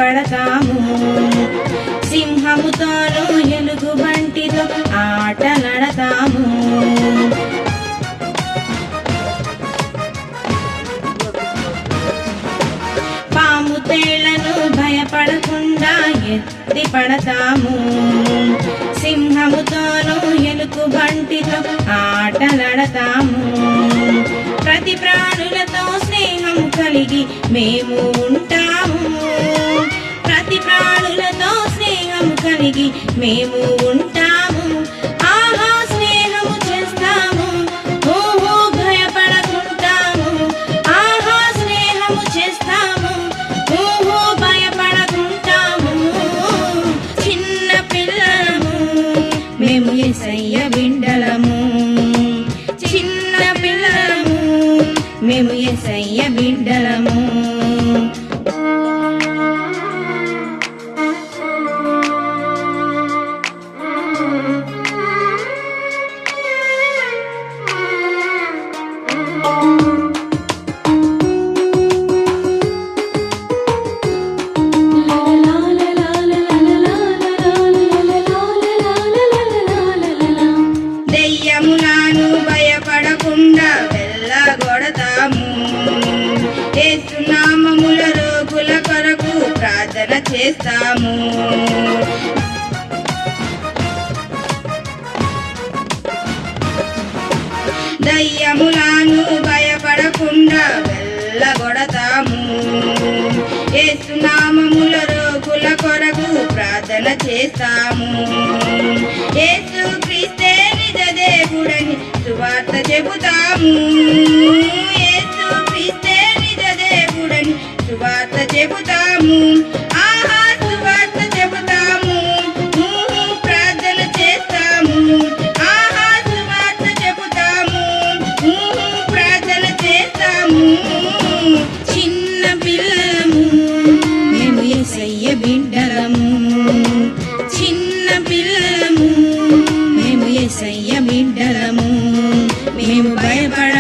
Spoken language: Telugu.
భయపడతాము. సింహముతోనూ ఎలుగుబంటితో ఆటలాడతాము. పాము తేళ్లను భయపడకుండా ఎత్తి పడతాము. సింహముతోనూ ఎలుగుబంటితో ఆటలాడతాము. ప్రతి ప్రాణులతో స్నేహం కలిగి మేము ఉంటాము. ప్రతి ప్రాణులతో స్నేహం కలిగి మేము ఉంటాము. ఆహా స్నేహము చేస్తాము, ఓహో భయపడకుంటాము. ఆహా స్నేహము చేస్తాము, ఓహో భయపడకుంటాము. చిన్న పిల్లలము మేము యేసయ్య బిడ్డలము. చిన్న పిల్లలము మేము యేసయ్య బిడ్డలము. దెయ్యములను భయపడకుండా వెళ్ళగొడతాము. యేసు నామముల రోగుల కొరకు ప్రార్థన చేస్తాము. దయ్యములను భయపడకుండా వెళ్ళగొడతాము. యేసు నామముల రోగుల కొరకు ప్రార్థన చేస్తాము. యేసు క్రీస్తే నిజ దేవుడని సువార్త చెబుతాము. యేసు క్రీస్తే నిజ దేవుడని సువార్త చెబుతాము. ఆహా సువార్త చెబుతాము, ప్రార్థన చేస్తాము. ఆహా సువార్త చెబుతాము, ప్రార్థన చేస్తాము. చిన్న పిల్లలము మేము యేసయ్య బిడ్డలము. చిన్న పిల్లలము మేము యేసయ్య బిడ్డలము. మేము భయపడ